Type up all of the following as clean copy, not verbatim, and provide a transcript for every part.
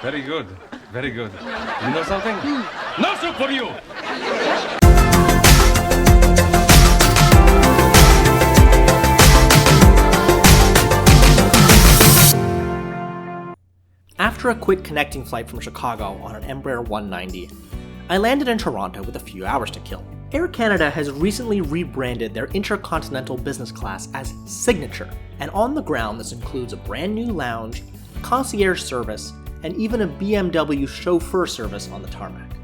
Very good. Very good. You know something? No soup for you! After a quick connecting flight from Chicago on an Embraer 190, I landed in Toronto with a few hours to kill. Air Canada has recently rebranded their intercontinental business class as Signature, and on the ground this includes a brand new lounge, concierge service, and even a BMW chauffeur service on the tarmac.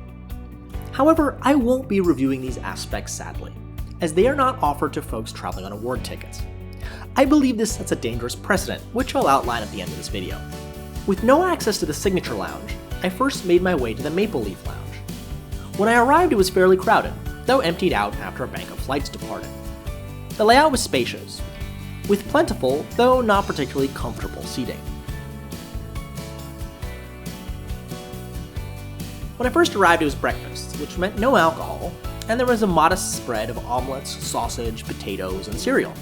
However, I won't be reviewing these aspects sadly, as they are not offered to folks traveling on award tickets. I believe this sets a dangerous precedent, which I'll outline at the end of this video. With no access to the Signature Lounge, I first made my way to the Maple Leaf Lounge. When I arrived, it was fairly crowded, though emptied out after a bank of flights departed. The layout was spacious, with plentiful, though not particularly comfortable seating. When I first arrived, it was breakfast, which meant no alcohol, and there was a modest spread of omelets, sausage, potatoes, and cereal.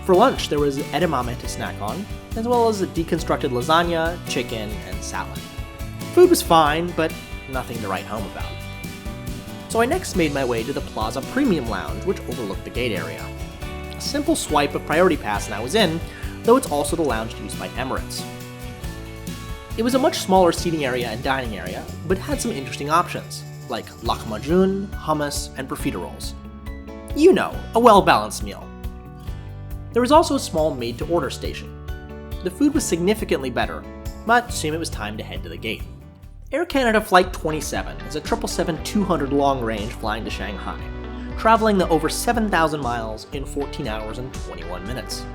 For lunch, there was edamame to snack on, as well as a deconstructed lasagna, chicken, and salad. Food was fine, but nothing to write home about. So I next made my way to the Plaza Premium Lounge, which overlooked the gate area. A simple swipe of Priority Pass and I was in, though it's also the lounge used by Emirates. It was a much smaller seating area and dining area, but had some interesting options, like lahmacun, hummus, and profiteroles. You know, a well-balanced meal. There was also a small made-to-order station. The food was significantly better, but soon it was time to head to the gate. Air Canada Flight 27 is a 777-200 long-range flying to Shanghai, traveling the over 7,000 miles in 14 hours and 21 minutes.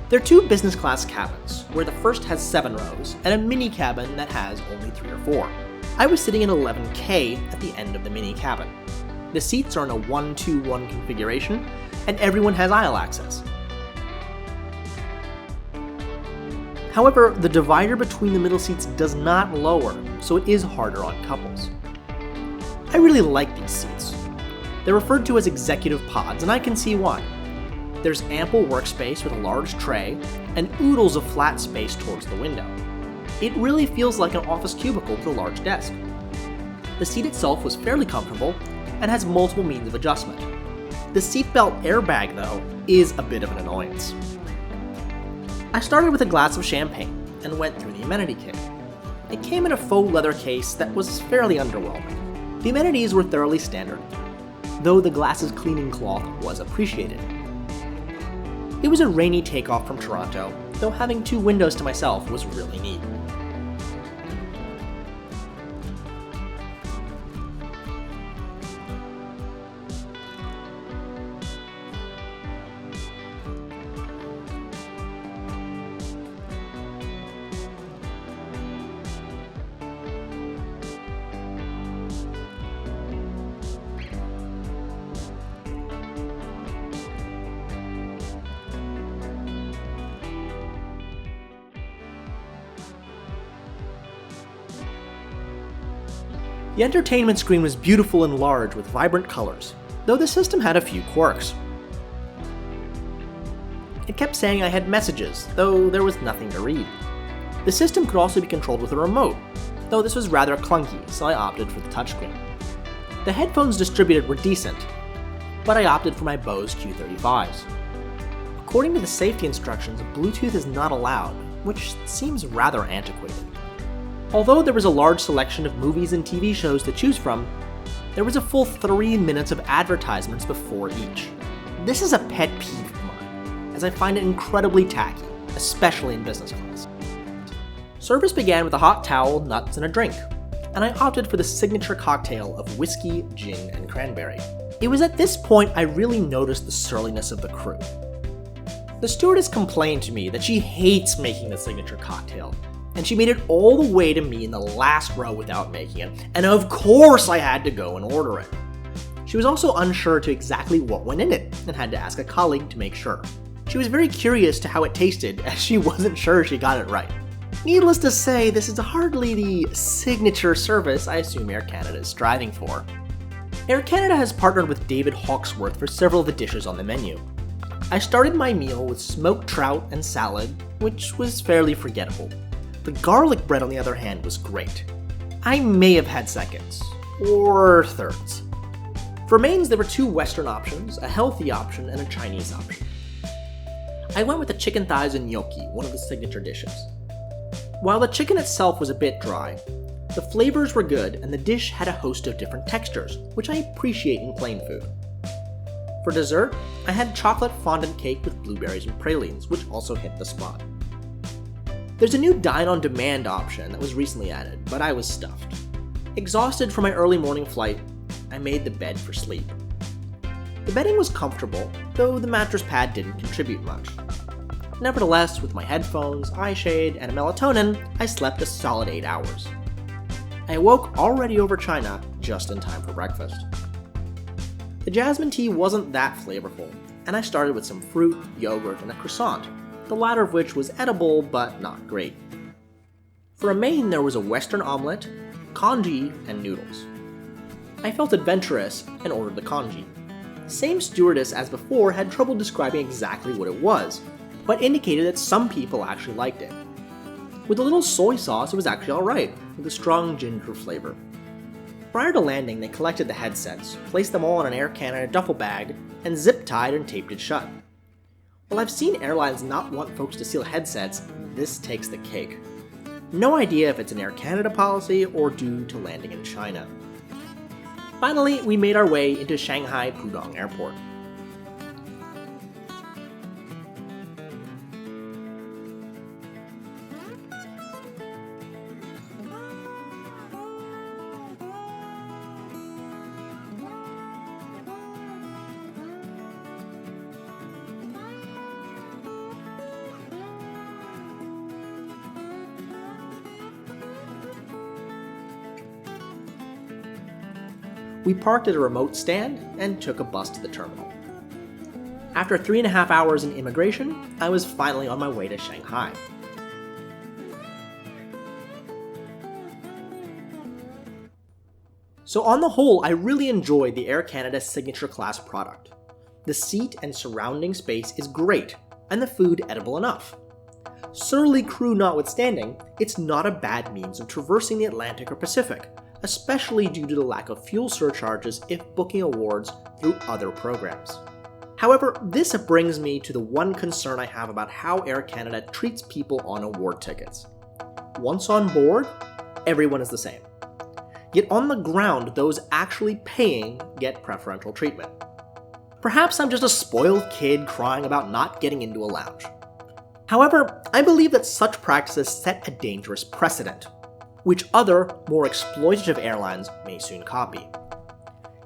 There are two business class cabins, where the first has 7 rows, and a mini cabin that has only 3 or 4. I was sitting in 11K at the end of the mini cabin. The seats are in a 1-2-1 configuration, and everyone has aisle access. However, the divider between the middle seats does not lower, so it is harder on couples. I really like these seats. They're referred to as executive pods, and I can see why. There's ample workspace with a large tray, and oodles of flat space towards the window. It really feels like an office cubicle with a large desk. The seat itself was fairly comfortable, and has multiple means of adjustment. The seatbelt airbag, though, is a bit of an annoyance. I started with a glass of champagne and went through the Amenity Kit. It came in a faux leather case that was fairly underwhelming. The amenities were thoroughly standard, though the glass's cleaning cloth was appreciated. It was a rainy takeoff from Toronto, though having 2 windows to myself was really neat. The entertainment screen was beautiful and large with vibrant colors, though the system had a few quirks. It kept saying I had messages, though there was nothing to read. The system could also be controlled with a remote, though this was rather clunky, so I opted for the touchscreen. The headphones distributed were decent, but I opted for my Bose Q35s. According to the safety instructions, Bluetooth is not allowed, which seems rather antiquated. Although there was a large selection of movies and TV shows to choose from, there was a full 3 minutes of advertisements before each. This is a pet peeve of mine, as I find it incredibly tacky, especially in business class. Service began with a hot towel, nuts, and a drink, and I opted for the signature cocktail of whiskey, gin, and cranberry. It was at this point I really noticed the surliness of the crew. The stewardess complained to me that she hates making the signature cocktail, and she made it all the way to me in the last row without making it, and of course I had to go and order it. She was also unsure to exactly what went in it, and had to ask a colleague to make sure. She was very curious to how it tasted, as she wasn't sure she got it right. Needless to say, this is hardly the signature service I assume Air Canada is striving for. Air Canada has partnered with David Hawksworth for several of the dishes on the menu. I started my meal with smoked trout and salad, which was fairly forgettable. The garlic bread, on the other hand, was great. I may have had seconds, or thirds. For mains, there were 2 Western options, a healthy option, and a Chinese option. I went with the chicken thighs and gnocchi, one of the signature dishes. While the chicken itself was a bit dry, the flavors were good and the dish had a host of different textures, which I appreciate in plain food. For dessert, I had chocolate fondant cake with blueberries and pralines, which also hit the spot. There's a new dine-on-demand option that was recently added, but I was stuffed. Exhausted from my early morning flight, I made the bed for sleep. The bedding was comfortable, though the mattress pad didn't contribute much. Nevertheless, with my headphones, eye shade, and a melatonin, I slept a solid 8 hours. I awoke already over China just in time for breakfast. The jasmine tea wasn't that flavorful, and I started with some fruit, yogurt, and a croissant, the latter of which was edible but not great. For a main, there was a Western omelette, congee, and noodles. I felt adventurous and ordered the congee. The same stewardess as before had trouble describing exactly what it was, but indicated that some people actually liked it. With a little soy sauce, it was actually alright, with a strong ginger flavor. Prior to landing, they collected the headsets, placed them all in an Air Canada duffel bag, and zip-tied and taped it shut. While I've seen airlines not want folks to steal headsets, this takes the cake. No idea if it's an Air Canada policy or due to landing in China. Finally, we made our way into Shanghai Pudong Airport. We parked at a remote stand and took a bus to the terminal. After 3.5 hours in immigration, I was finally on my way to Shanghai. So on the whole, I really enjoyed the Air Canada Signature Class product. The seat and surrounding space is great, and the food edible enough. Surly crew notwithstanding, it's not a bad means of traversing the Atlantic or Pacific, especially due to the lack of fuel surcharges if booking awards through other programs. However, this brings me to the one concern I have about how Air Canada treats people on award tickets. Once on board, everyone is the same. Yet on the ground, those actually paying get preferential treatment. Perhaps I'm just a spoiled kid crying about not getting into a lounge. However, I believe that such practices set a dangerous precedent, which other, more exploitative airlines may soon copy.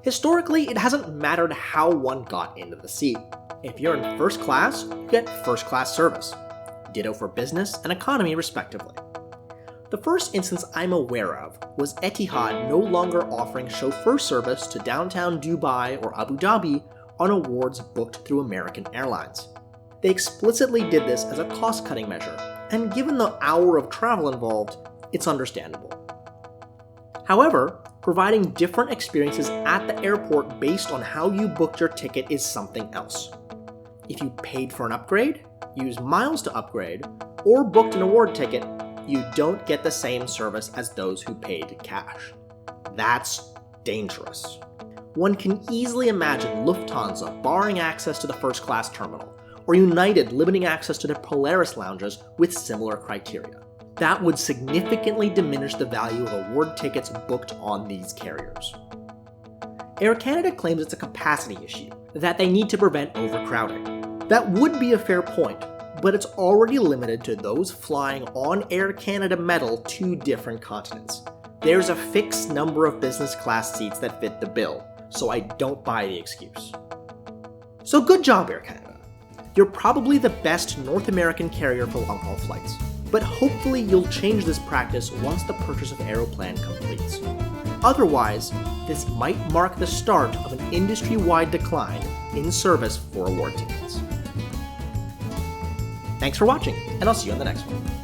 Historically, it hasn't mattered how one got into the seat. If you're in first class, you get first class service. Ditto for business and economy respectively. The first instance I'm aware of was Etihad no longer offering chauffeur service to downtown Dubai or Abu Dhabi on awards booked through American Airlines. They explicitly did this as a cost-cutting measure, and given the hour of travel involved, it's understandable. However, providing different experiences at the airport based on how you booked your ticket is something else. If you paid for an upgrade, used miles to upgrade, or booked an award ticket, you don't get the same service as those who paid cash. That's dangerous. One can easily imagine Lufthansa barring access to the first class terminal, or United limiting access to their Polaris lounges with similar criteria. That would significantly diminish the value of award tickets booked on these carriers. Air Canada claims it's a capacity issue, that they need to prevent overcrowding. That would be a fair point, but it's already limited to those flying on Air Canada metal to different continents. There's a fixed number of business class seats that fit the bill, so I don't buy the excuse. So good job, Air Canada. You're probably the best North American carrier for long-haul flights, but hopefully you'll change this practice once the purchase of Aeroplan completes. Otherwise, this might mark the start of an industry-wide decline in service for award tickets. Thanks for watching, and I'll see you on the next one.